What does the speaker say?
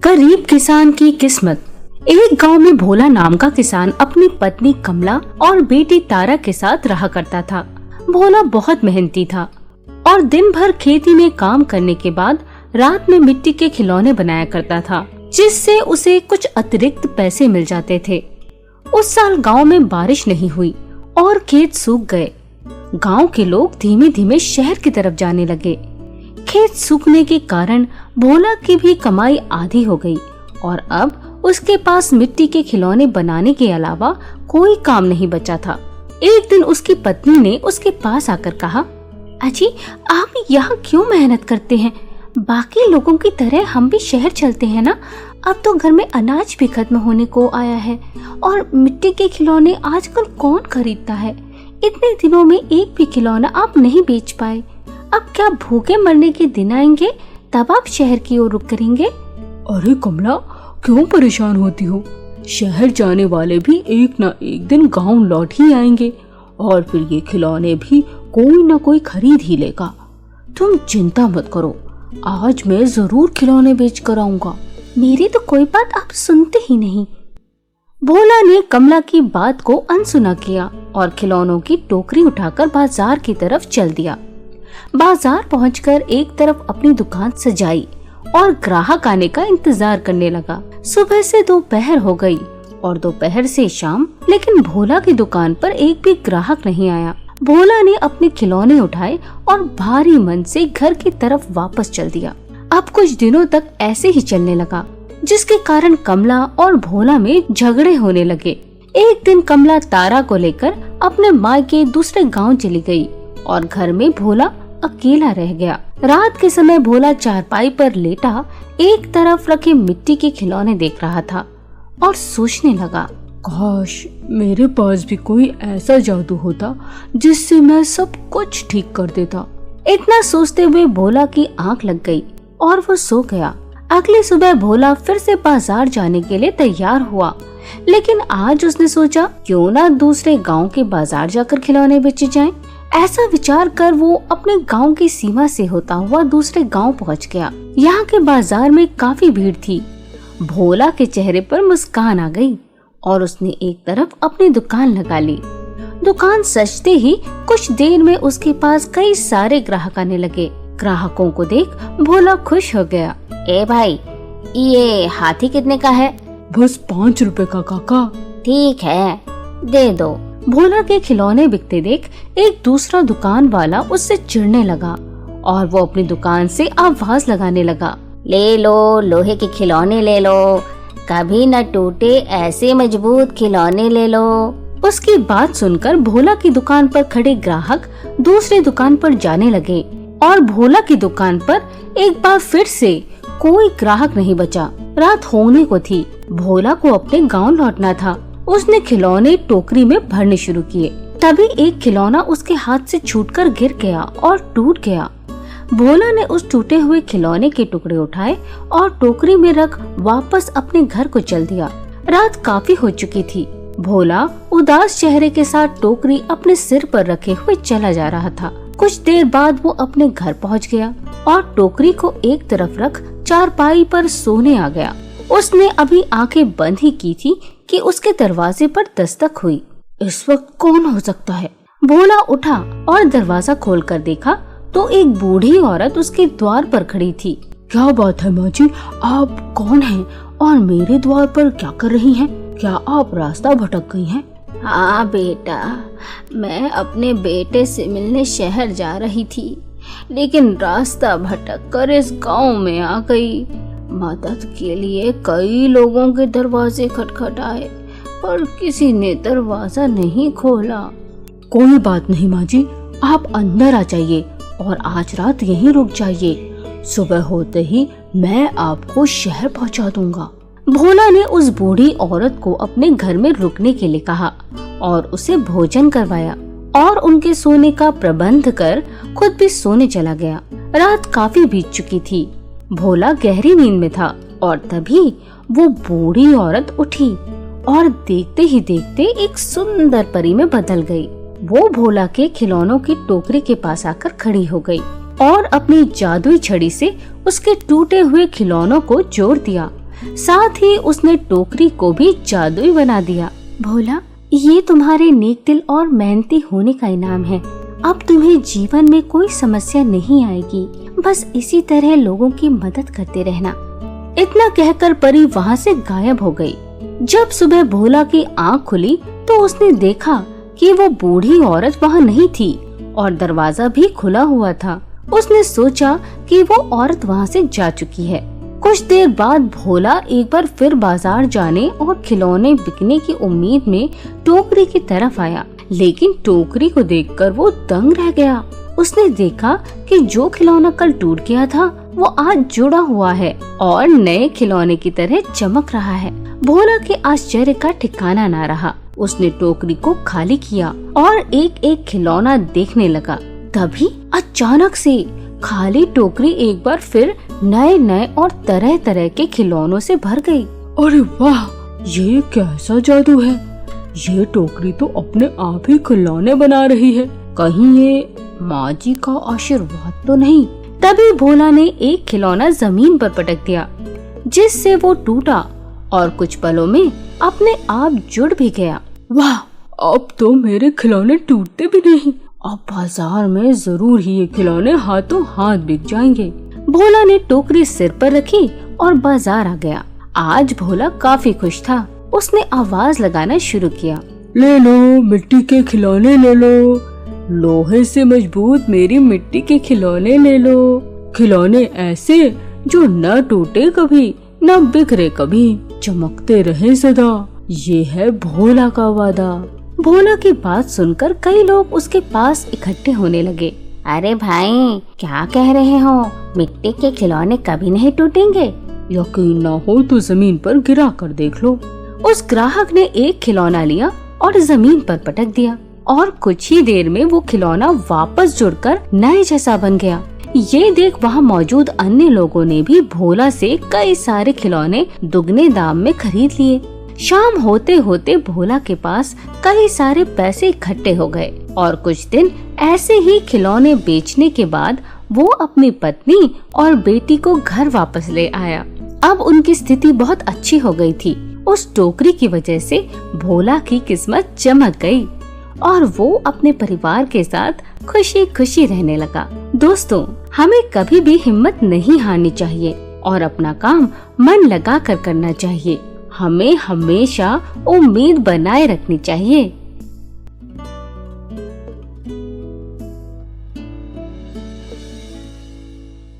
गरीब किसान की किस्मत। एक गांव में भोला नाम का किसान अपनी पत्नी कमला और बेटी तारा के साथ रहा करता था। भोला बहुत मेहनती था और दिन भर खेती में काम करने के बाद रात में मिट्टी के खिलौने बनाया करता था, जिससे उसे कुछ अतिरिक्त पैसे मिल जाते थे। उस साल गांव में बारिश नहीं हुई और खेत सूख गए। गांव के लोग धीमे धीमे शहर की तरफ जाने लगे। खेत सूखने के कारण भोला की भी कमाई आधी हो गई और अब उसके पास मिट्टी के खिलौने बनाने के अलावा कोई काम नहीं बचा था। एक दिन उसकी पत्नी ने उसके पास आकर कहा, अजी आप यहाँ क्यों मेहनत करते हैं? बाकी लोगों की तरह हम भी शहर चलते हैं ना। अब तो घर में अनाज भी खत्म होने को आया है और मिट्टी के खिलौने आजकल कौन खरीदता है। इतने दिनों में एक भी खिलौना आप नहीं बेच पाए। अब क्या भूखे मरने के दिन आएंगे तब आप शहर की ओर रुख करेंगे? अरे कमला, क्यों परेशान होती हो? शहर जाने वाले भी एक ना एक दिन गांव लौट ही आएंगे और फिर ये खिलौने भी कोई ना कोई खरीद ही लेगा। तुम चिंता मत करो, आज मैं जरूर खिलौने बेच कर आऊंगा। मेरी तो कोई बात आप सुनते ही नहीं। भोला ने कमला की बात को अनसुना किया और खिलौनों की टोकरी उठाकर बाजार की तरफ चल दिया। बाजार पहुंचकर एक तरफ अपनी दुकान सजाई और ग्राहक आने का इंतजार करने लगा। सुबह से दोपहर हो गई और दोपहर से शाम, लेकिन भोला की दुकान पर एक भी ग्राहक नहीं आया। भोला ने अपने खिलौने उठाए और भारी मन से घर की तरफ वापस चल दिया। अब कुछ दिनों तक ऐसे ही चलने लगा, जिसके कारण कमला और भोला में झगड़े होने लगे। एक दिन कमला तारा को लेकर अपने मायके दूसरे गांव चली गई और घर में भोला अकेला रह गया। रात के समय भोला चारपाई पर लेटा एक तरफ रखे मिट्टी के खिलौने देख रहा था और सोचने लगा, काश मेरे पास भी कोई ऐसा जादू होता जिससे मैं सब कुछ ठीक कर देता। इतना सोचते हुए भोला की आंख लग गई और वो सो गया। अगली सुबह भोला फिर से बाजार जाने के लिए तैयार हुआ, लेकिन आज उसने सोचा क्यों ना दूसरे गांव के बाजार जाकर खिलौने बेचे जाएं। ऐसा विचार कर वो अपने गांव की सीमा से होता हुआ दूसरे गांव पहुंच गया। यहाँ के बाजार में काफी भीड़ थी। भोला के चेहरे पर मुस्कान आ गई और उसने एक तरफ अपनी दुकान लगा ली। दुकान सजते ही कुछ देर में उसके पास कई सारे ग्राहक आने लगे। ग्राहकों को देख भोला खुश हो गया। ए भाई, ये हाथी कितने का है? बस 5 रुपए का काका। ठीक है, दे दो। भोला के खिलौने बिकते देख एक दूसरा दुकान वाला उससे चिढ़ने लगा और वो अपनी दुकान से आवाज लगाने लगा, ले लो, लोहे के खिलौने ले लो, कभी न टूटे ऐसे मजबूत खिलौने ले लो। उसकी बात सुनकर भोला की दुकान पर खड़े ग्राहक दूसरी दुकान पर जाने लगे और भोला की दुकान पर एक बार फिर से कोई ग्राहक नहीं बचा। रात होने को थी। भोला को अपने गांव लौटना था। उसने खिलौने टोकरी में भरने शुरू किए। तभी एक खिलौना उसके हाथ से छूटकर गिर गया और टूट गया। भोला ने उस टूटे हुए खिलौने के टुकड़े उठाए और टोकरी में रख वापस अपने घर को चल दिया। रात काफी हो चुकी थी। भोला उदास चेहरे के साथ टोकरी अपने सिर पर रखे हुए चला जा रहा था। कुछ देर बाद वो अपने घर पहुंच गया और टोकरी को एक तरफ रख चारपाई पर सोने आ गया। उसने अभी आंखें बंद ही की थी कि उसके दरवाजे पर दस्तक हुई। इस वक्त कौन हो सकता है? भोला उठा और दरवाजा खोलकर देखा तो एक बूढ़ी औरत उसके द्वार पर खड़ी थी। क्या बात है माँ जी, आप कौन हैं और मेरे द्वार पर क्या कर रही हैं? क्या आप रास्ता भटक गई हैं? हाँ बेटा, मैं अपने बेटे से मिलने शहर जा रही थी, लेकिन रास्ता भटक कर इस गांव में आ गई। मदद के लिए कई लोगों के दरवाजे खटखटाए पर किसी ने दरवाजा नहीं खोला। कोई बात नहीं माँ जी, आप अंदर आ जाइए और आज रात यहीं रुक जाइए। सुबह होते ही मैं आपको शहर पहुँचा दूंगा। भोला ने उस बूढ़ी औरत को अपने घर में रुकने के लिए कहा और उसे भोजन करवाया और उनके सोने का प्रबंध कर खुद भी सोने चला गया। रात काफी बीत चुकी थी। भोला गहरी नींद में था और तभी वो बूढ़ी औरत उठी और देखते ही देखते एक सुंदर परी में बदल गई। वो भोला के खिलौनों की टोकरी के पास आकर खड़ी हो गई और अपनी जादुई छड़ी से उसके टूटे हुए खिलौनों को जोड़ दिया। साथ ही उसने टोकरी को भी जादुई बना दिया। भोला, ये तुम्हारे नेक दिल और मेहनती होने का इनाम है। अब तुम्हें जीवन में कोई समस्या नहीं आएगी, बस इसी तरह लोगों की मदद करते रहना। इतना कहकर परी वहाँ से गायब हो गई। जब सुबह भोला की आँख खुली तो उसने देखा कि वो बूढ़ी औरत वहाँ नहीं थी और दरवाजा भी खुला हुआ था। उसने सोचा कि वो औरत वहाँ से जा चुकी है। कुछ देर बाद भोला एक बार फिर बाजार जाने और खिलौने बिकने की उम्मीद में टोकरी की तरफ आया, लेकिन टोकरी को देखकर वो दंग रह गया। उसने देखा कि जो खिलौना कल टूट गया था वो आज जुड़ा हुआ है और नए खिलौने की तरह चमक रहा है। भोला के आश्चर्य का ठिकाना ना रहा। उसने टोकरी को खाली किया और एक एक खिलौना देखने लगा। तभी अचानक से खाली टोकरी एक बार फिर नए नए और तरह तरह के खिलौनों से भर गई। अरे वाह, ये कैसा जादू है। ये टोकरी तो अपने आप ही खिलौने बना रही है। कहीं ये माँ जी का आशीर्वाद तो नहीं। तभी भोला ने एक खिलौना जमीन पर पटक दिया, जिससे वो टूटा और कुछ पलों में अपने आप जुड़ भी गया। वाह, अब तो मेरे खिलौने टूटते भी नहीं। अब बाजार में जरूर ही ये खिलौने हाथों हाथ बिक जाएंगे। भोला ने टोकरी सिर पर रखी और बाजार आ गया। आज भोला काफी खुश था। उसने आवाज लगाना शुरू किया, ले लो मिट्टी के खिलौने ले लो, लोहे से मजबूत मेरी मिट्टी के खिलौने ले लो। खिलौने ऐसे जो न टूटे कभी न बिखरे कभी, चमकते रहे सदा। ये है भोला का वादा। भोला की बात सुनकर कई लोग उसके पास इकट्ठे होने लगे। अरे भाई, क्या कह रहे हो? मिट्टी के खिलौने कभी नहीं टूटेंगे। यकीन न हो तो जमीन पर गिरा कर देख लो। उस ग्राहक ने एक खिलौना लिया और जमीन पर पटक दिया और कुछ ही देर में वो खिलौना वापस जुड़कर नए जैसा बन गया। ये देख वहाँ मौजूद अन्य लोगों ने भी भोला से कई सारे खिलौने दुगने दाम में खरीद लिए। शाम होते होते भोला के पास कई सारे पैसे इकट्ठे हो गए और कुछ दिन ऐसे ही खिलौने बेचने के बाद वो अपनी पत्नी और बेटी को घर वापस ले आया। अब उनकी स्थिति बहुत अच्छी हो गई थी। उस टोकरी की वजह से भोला की किस्मत चमक गई और वो अपने परिवार के साथ खुशी खुशी रहने लगा। दोस्तों, हमें कभी भी हिम्मत नहीं हारनी चाहिए और अपना काम मन लगा कर करना चाहिए। हमें हमेशा उम्मीद बनाए रखनी चाहिए।